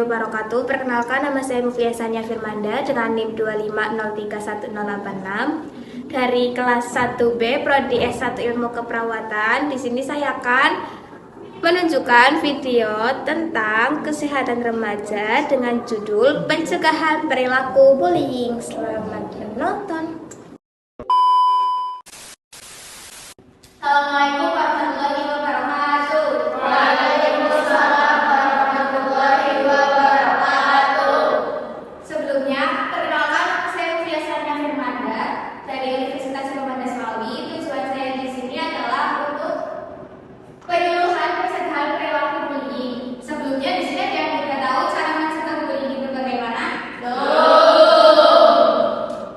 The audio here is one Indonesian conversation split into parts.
wabarakatuh. Perkenalkan, nama saya Mufiasania Firmanda dengan NIM 250311086 dari kelas 1B Prodi S1 Ilmu Keperawatan. Di sini saya akan menunjukkan video tentang kesehatan remaja dengan judul pencegahan perilaku bullying. Selamat menonton. Assalamualaikum warahmatullahi wabarakatuh. Waalaikumsalam warahmatullahi wabarakatuh. Sebelumnya, perkenalkan, saya Mufiasania Firmanda dari Universitas Muhammad Asmawi. Tujuan saya di sini adalah untuk penyuluhan pencegahan perilaku bullying. Sebelumnya di sini ada yang tidak tahu cara mencegah bullying itu bagaimana?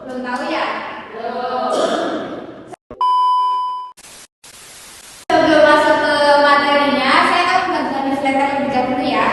Belum tahu ya? Sebelum masuk ke materinya, saya akan membagikan slide terlebih dahulu ya.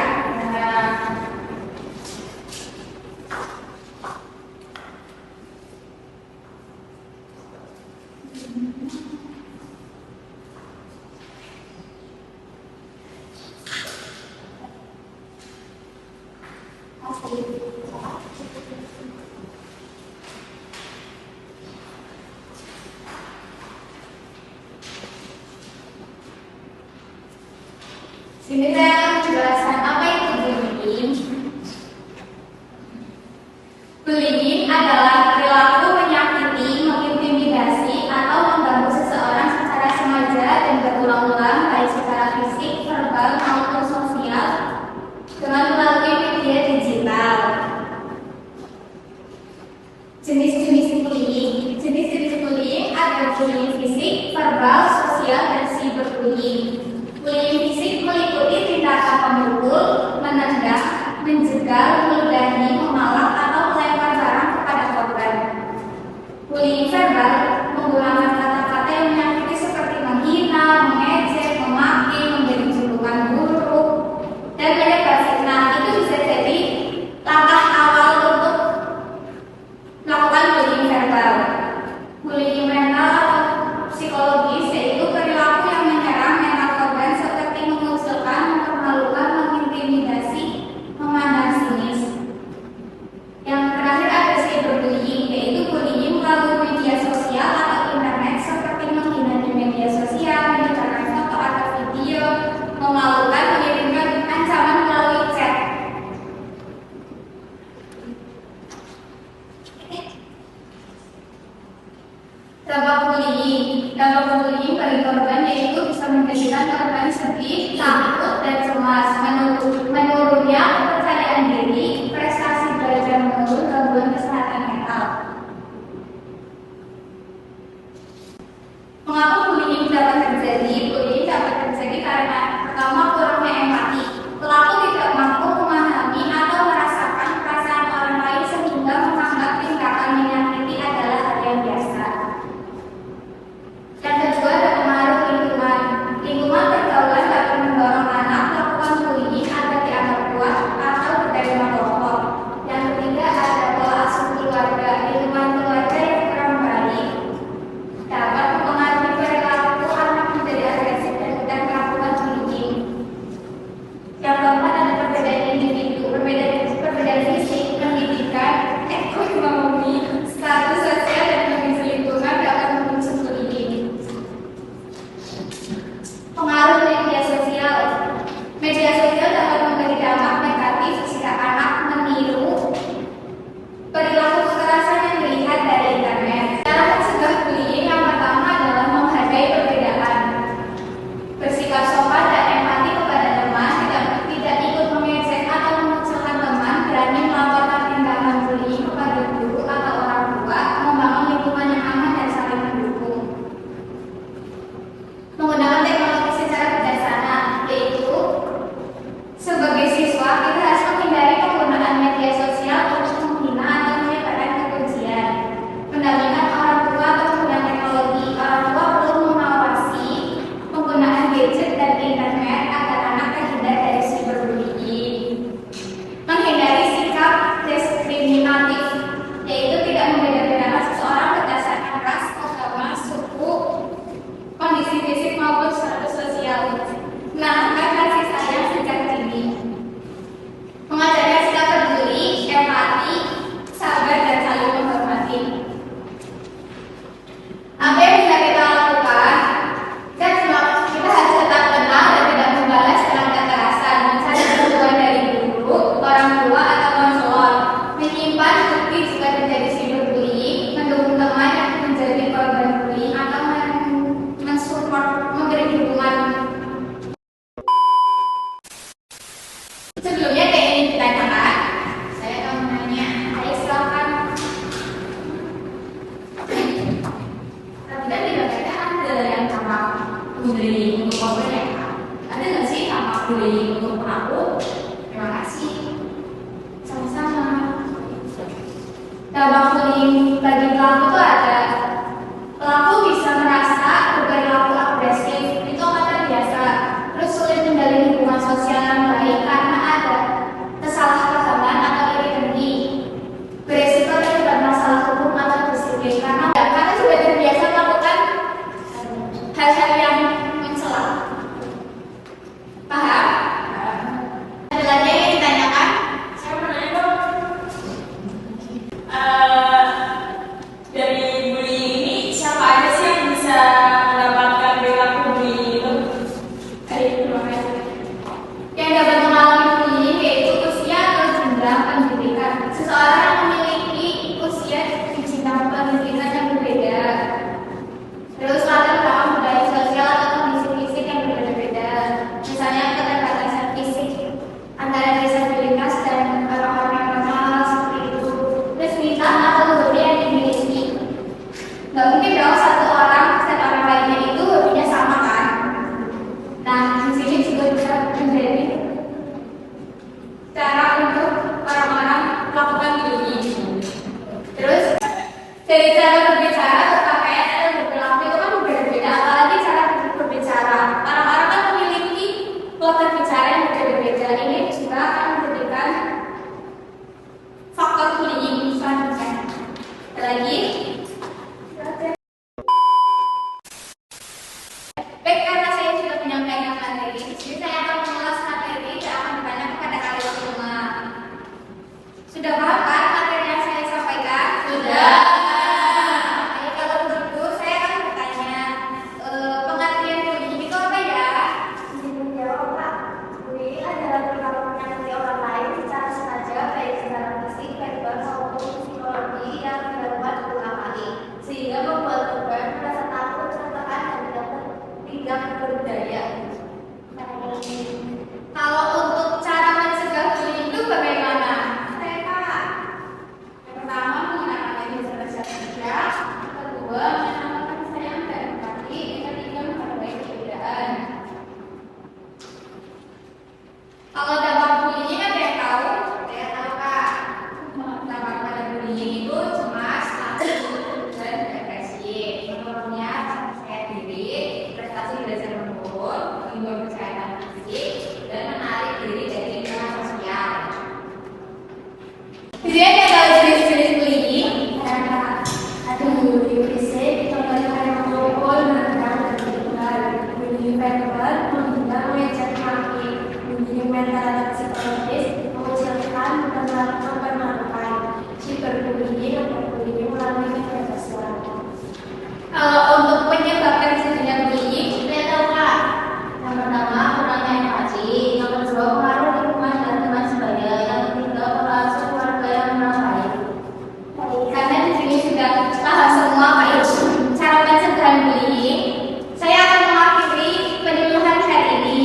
Sini saya akan menjelaskan apa itu bullying. Bullying adalah perilaku menyakiti, mengintimidasi, atau mengganggu seseorang secara sengaja dan berulang-ulang, baik secara fisik, verbal, maupun sosial, dengan melalui media digital. Jenis-jenis bullying ada bullying fisik, verbal, sosial, dan cyberbullying. Bullying fisik meliputi tindakan memukul, menendang, menjegal, meludahi, memalak, atau melempar barang kepada korban. Bullying verbal menggunakan kata-kata yang menyakiti seperti menghina, mengejek, memaki, memberi julukan buruk, dan banyak basi. Nah, itu bisa jadi langkah awal untuk melakukan bullying verbal. Bullying mental atau psikologis yaitu perilaku yang menyerang mental korban seperti mengucilkan, mempermalukan, mengintimidasi, memandang sinis. Yang terakhir ada cyberbullying, yaitu bullying melalui media sosial atau internet seperti menghina di media sosial, menyebarkan foto atau video, memalukan, mengirimkan ancaman melalui chat. Dampak bullying bagi korban yaitu bisa menjadikan korban sedih, takut, dan cemas, menurunnya kepercayaan diri, prestasi belajar menurun, gangguan kesehatan mental. Mengapa bullying dapat terjadi? Bullying dapat terjadi karena pertama, kurangnya empati. Pelaku tidak mampu memahami atau merasakan perasaan orang lain sehingga menganggap tindakan menyakiti adalah hal yang biasa. Yang kedua ada pengaruh lingkungan. Lingkungan pergaulan dapat mendorong anak melakukan bullying agar dianggap kuat atau diterima kelompok. Yang ketiga ada pola asuh keluarga. Lingkungan keluarga yang kurang baik dapat mempengaruhi perilaku anak menjadi agresif dan melakukan bullying. Yang keempat ada perbedaan individu, perbedaan fisik, pendidikan, ekonomi, status sosial, dan kondisi lingkungan dapat memicu bullying. Pengaruh media sosial. Media sosial dapat memberi dampak negatif jika anak meniru perilaku kekerasan yang dilihat dari internet. Cara mencegah bullying yang pertama adalah menghargai perbedaan, bersikap sopan dan empati kepada teman, tidak ikut mengejek atau mengucilkan teman, berani melaporkan tindakan bullying kepada guru atau orang tua, membangun lingkungan yang aman dan saling mendukung. Menggunakan teknologi secara bijaksana, yaitu sebagai siswa kita harus menghindari penggunaan media sosial untuk menghina atau menyebarkan kebencian. Pendampingan orang tua atau penggunaan teknologi, orang tua perlu mengawasi penggunaan gadget dan internet agar anak terhindar dari cyberbullying. Menghindari sikap diskriminatif, yaitu tidak membeda-bedakan seseorang berdasarkan ras, agama, suku, kondisi fisik maupun status sosial. Menanamkan kasih sayang sejak dini. Mengajari bullying untuk korban ya Kak? Ada nggak sih dampak bullying untuk pelaku? Terima kasih. Sama-sama. Dampak bullying bagi pelaku itu ada. Pelaku bisa merasa berperilaku agresif, itu akan terbiasa. Terus sulit menjalin hubungan sosial yang baik karena ada kesalahpahaman atau iri dengki. Beresiko terlibat masalah hukum atau disiplin karena sudah terbiasa melakukan hal-hal yang mencela. Paham? Ada lagi yang ditanyakan? Saya mau nanya dong. Dari bullying ini siapa aja sih yang bisa mendapatkan perilaku bullying itu? Yang dapat mengalami bullying yaitu usia atau jenjang pendidikan. Seseorang yang memiliki usia di jenjang pendidikan yang berbeda. Terus latar belakang budaya sosial atau kondisi fisik yang berbeda-beda. Misalnya keterbatasan fisik antara disabilitas dan orang-orang yang normal seperti itu. Terus bintang atau hobi yang dimiliki. Nggak mungkin dong satu orang dan orang lainnya itu hobinya sama kan? Nah, di sini juga bisa menjadi cara untuk orang-orang melakukan bullying. Terus dari cara berbicara, berpakaian atau berperilaku itu kan berbeda-beda. Apalagi cara berbicara, orang-orang kan memiliki pola bicara yang berbeda-beda. Ini juga akan memberikan faktor bullying selanjutnya. Ada lagi? Baik, karena saya sudah menyampaikan materi, jadi saya akan mengulas materi dan akan bertanya kepada kalian semua. Sudah paham kan materi yang saya sampaikan? Sudah. Oke, kalau begitu saya akan bertanya, pengertian bullying itu apa ya? Menjawab Pak, bullying adalah perilaku menyakiti orang lain secara sengaja, baik secara fisik, verbal maupun psikologi yang dilakukan berulang kali, sehingga membuat korban merasa takut, tertekan dan tidak berdaya. Kalau untuk cara mencegah bullying itu bagaimana? Yang pertama, menggunakan media sosial media. Kedua, menanamkan sayang dan empati. Yang ketiga, menghargai perbedaan. Kalau dampak bullying ada yang tahu? Saya tahu Kak. Dampak pada bullying itu cemas, takut, dan depresi. Menurunnya percaya diri, prestasi belajar menurun, gangguan kesehatan fisik, dan menarik diri dari lingkungan sosial. Jadi ada tahu jenis-jenis bullying? Ada bullying fisik, contohnya kayak memukul, menendang, dan menghindar. Bullying verbal, menghina, mengejek, maki. Bullying mental dan psikologis, mengucilkan, mempermalukan. Cyberbullying atau bullying melalui media sosial. Kalau untuk penyebab terjadinya bullying, saya tahu Kak. Yang pertama, kurangnya empati. Yang kedua, pengaruh lingkungan dan teman sebaya. Yang ketiga, pola asuh keluarga yang kurang baik. Karena di sini sudah paham semua Pak Ibu cara pencegahan bullying, saya akan mengakhiri penyuluhan hari ini.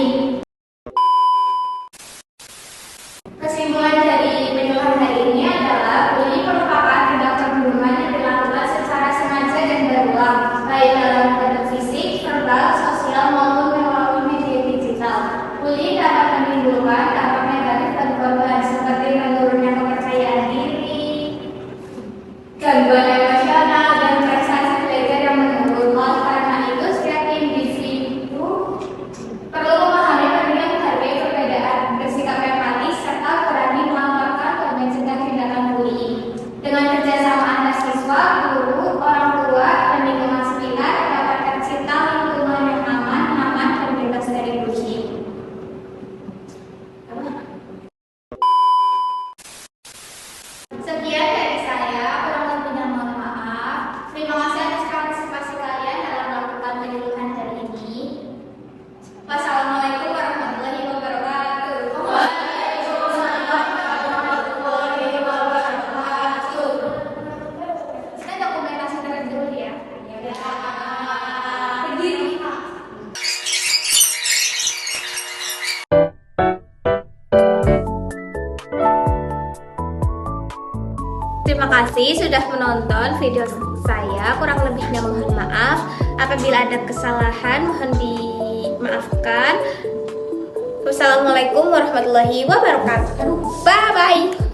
Kesimpulan dari penyuluhan hari ini adalah bullying merupakan tindak perburuan yang dilakukan secara sengaja dan berulang, baik dalam bentuk fisik, verbal, sosial maupun melalui media digital. Bullying dapat menimbulkan dampak negatif bagi korban seperti menurunnya kepercayaan diri, gangguan emosional, dan prestasi belajar yang menurun. Oleh karena itu, setiap individu perlu memahami pentingnya menghargai perbedaan, bersikap empatis, serta berani melaporkan dan mencegah tindakan bullying. Dengan kerjasama antar siswa, guru, orang tua, dan lingkungan sekitar dapat tercipta lingkungan yang aman, nyaman, dan bebas dari bullying. Sekian dari saya, kurang lebihnya mohon maaf. Terima kasih atas partisipasi kalian dalam melakukan penyuluhan hari ini. Wassalamualaikum warahmatullahi wabarakatuh. Waalaikumsalam warahmatullahi wabarakatuh. Kita dokumentasi terlebih dulu ya. Berdiri. Terima kasih sudah menonton video saya. Kurang lebihnya mohon maaf. Apabila ada kesalahan mohon di maafkan. Wassalamualaikum warahmatullahi wabarakatuh. Bye bye.